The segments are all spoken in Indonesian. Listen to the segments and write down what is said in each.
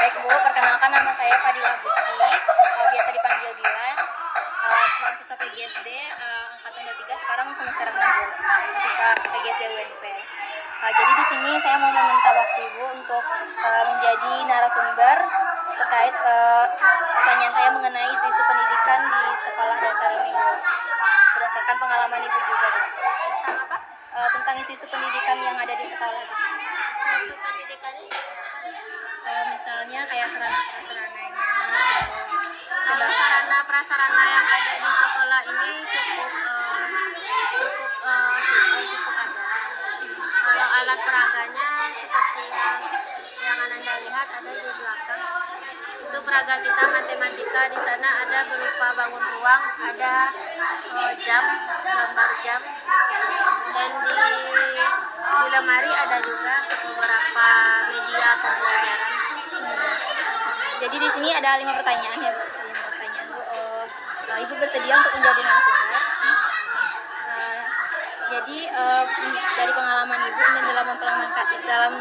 Baik Bu, perkenalkan nama saya Fadila Gusti, biasa dipanggil Dila, mahasiswa PGSD angkatan 23, sekarang semester 6 Bu, mahasiswa PGSD UNP. Jadi di sini saya mau meminta waktu Ibu untuk menjadi narasumber terkait pertanyaan saya mengenai isu-isu pendidikan di sekolah dasar ini Bu, berdasarkan pengalaman Ibu juga Bu. Tentang isu-isu pendidikan yang ada di sekolah Bu. Isu pendidikan Misalnya kayak sarana-prasarananya, kalau sarana prasarana yang ada di sekolah ini cukup ada. Kalau alat peraganya seperti yang Anda lihat ada di belakang, itu peraga kita matematika. Di sana ada berupa bangun ruang, ada jam, gambar jam, dan di lemari ada juga beberapa media pembelajaran. Jadi di sini ada 5 pertanyaan ya Bu. 5 pertanyaan Bu. Ibu bersedia untuk menjadi narasumber. Jadi dari pengalaman Ibu ini dalam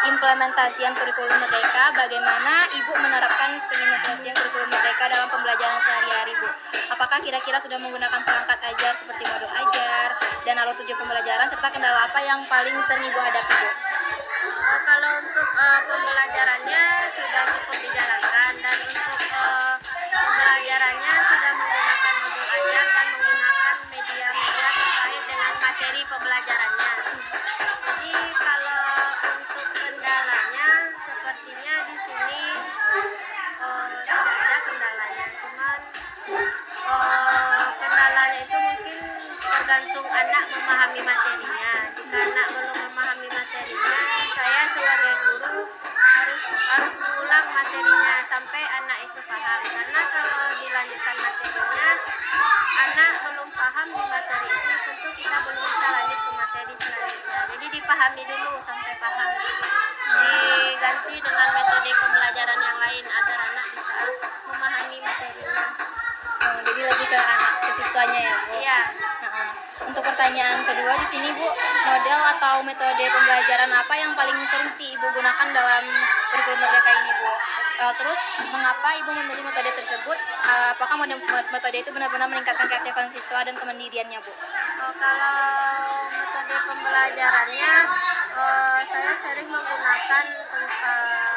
implementasian kurikulum Merdeka, bagaimana Ibu menerapkan pengimplementasian kurikulum Merdeka dalam pembelajaran sehari-hari Bu? Apakah kira-kira sudah menggunakan perangkat ajar seperti modul ajar dan alur tujuan pembelajaran, serta kendala apa yang paling sering Ibu hadapi Bu? Kalau untuk pembelajarannya sudah cukup dijalankan, dan untuk pembelajarannya sudah menggunakan modul ajar dan menggunakan media-media terkait dengan materi pembelajarannya. Jadi kalau untuk kendalanya sepertinya di sini tidak ada kendalanya, cuman kendalanya itu mungkin tergantung anak memahami materinya. Jika anak belum memahami materinya, saya sebagai guru harus mengulang materinya sampai anak itu paham. Karena kalau dilanjutkan materinya, anak belum paham di materi itu, tentu kita belum bisa lanjut ke materi selanjutnya. Jadi dipahami dulu sampai paham. Diganti dengan metode pembelajaran yang lain agar anak bisa memahami materinya. Jadi lebih ke anak, ke siswanya ya Bu? Iya. Untuk pertanyaan kedua di sini Bu, model atau metode pembelajaran apa yang paling sering sih Ibu gunakan dalam kurikulum Merdeka ini Bu? Terus mengapa Ibu memilih metode tersebut? Apakah metode itu benar-benar meningkatkan keaktifan siswa dan kemandiriannya Bu? Kalau metode pembelajarannya, saya sering menggunakan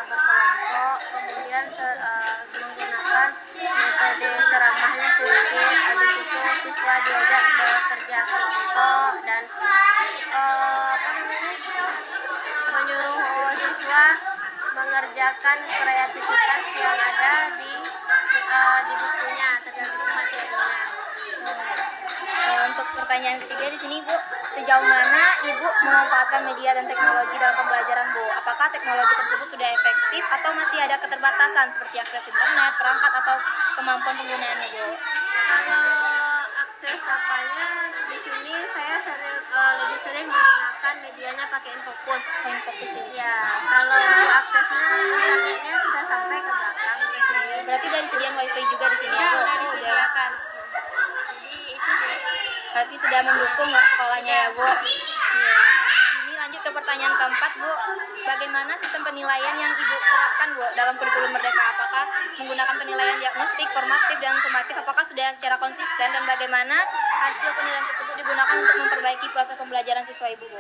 berkelompok, kemudian menggunakan metode ceramahnya sedikit, habis itu siswa diajak bekerja kelompok, dan menyuruh siswa mengerjakan kreativitas yang ada di bukunya tergantung materinya. Untuk pertanyaan ketiga di sini Bu, sejauh mana Ibu memanfaatkan media dan teknologi dalam pembelajaran Bu? Apakah teknologi tersebut sudah efektif atau masih ada keterbatasan seperti akses internet, perangkat atau kemampuan penggunaannya Bu? Kalau akses apanya, di sini saya lebih sering menggunakan medianya pakai Infocus. Infocus Ya, kalau untuk aksesnya, internetnya sudah sampai ke belakang ke sini. Berarti dari sediaan WiFi juga di sini Ya, Bu? sudah disediakan. Jadi itu deh. Berarti sudah mendukung sekolahnya ya Bu? Iya. Ini lanjut ke pertanyaan keempat Bu, bagaimana sistem penilaian yang Ibu terapkan Bu dalam kurikulum Merdeka? Apakah menggunakan penilaian diagnostik, formatif, dan sumatif? Apakah sudah secara konsisten, dan bagaimana hasil penilaian tersebut digunakan untuk memperbaiki proses pembelajaran siswa Ibu Bu?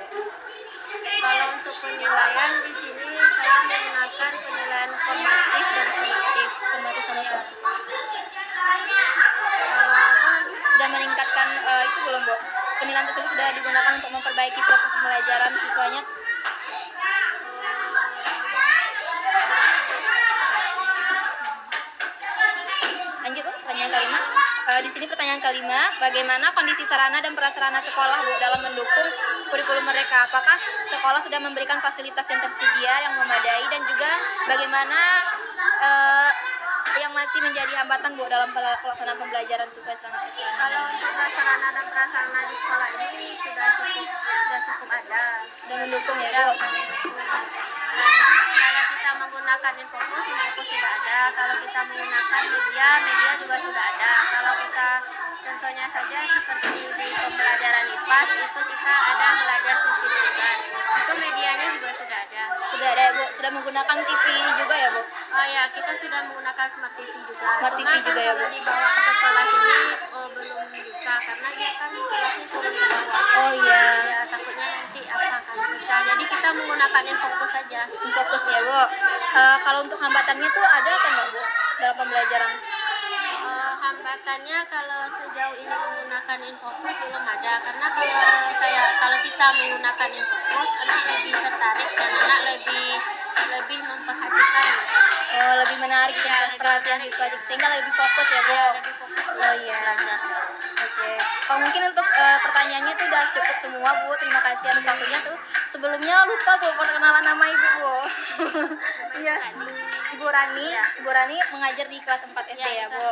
Kalau untuk penilaian di sini saya menggunakan penilaian formatif dan sumatif. Formatif sama sumatif. Sudah meningkatkan itu belum Bu? Penilaian tersebut sudah digunakan untuk memperbaiki proses pembelajaran siswanya? Lanjut Bu, pertanyaan kelima. Di sini pertanyaan kelima, bagaimana kondisi sarana dan prasarana sekolah Bu dalam mendukung kurikulum Merdeka? Apakah sekolah sudah memberikan fasilitas yang tersedia yang memadai, dan juga bagaimana yang masih menjadi hambatan Bu dalam pelaksanaan pembelajaran sesuai sarana prasarana? Kalau untuk sarana dan prasarana di sekolah ini sudah cukup ada Dan mendukung ya Bu? dan salah kita menggunakan info sudah ada. Kalau kita menggunakan media juga sudah ada. Kalau kita contohnya saja seperti di pembelajaran IPAS itu kita ada belajar sistem debat. Itu medianya juga sudah ada. Sudah ada ya, Bu? Sudah menggunakan TV juga ya, Bu? Oh ya, kita sudah menggunakan smart TV juga. Smart TV Cuma juga kan ya, kalau Bu? dibawa ke kelas ini belum bisa karena dia kan kelasnya turun ke bawah. Oh iya. Ya, takutnya nanti akan pecah. Jadi kita menggunakan infocus saja. Fokus ya, Bu. Kalau untuk hambatannya tuh ada apa nggak, Bu, dalam pembelajaran? Hambatannya kalau sejauh ini menggunakan infocus belum ada karena kalau kita menggunakan infocus anak lebih tertarik dan anak lebih memperhatikan. Oh, lebih menarik Iya, ya, lebih perhatian menarik. siswa sehingga lebih fokus ya, Bu. Lebih fokus Oh iya. belajar. Oke. Oh, mungkin untuk pertanyaannya tuh udah cukup semua, Bu. Terima kasih atas waktunya tuh. Sebelumnya lupa, Bu, perkenalan nama Ibu, Bu. Iya. Ibu Rani. Iya. Ibu Rani mengajar di kelas 4 SD ya, Bu.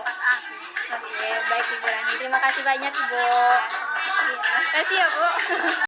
Oke, baik Ibu Rani. Terima kasih banyak, Ibu. Iya. Terima kasih ya, Bu.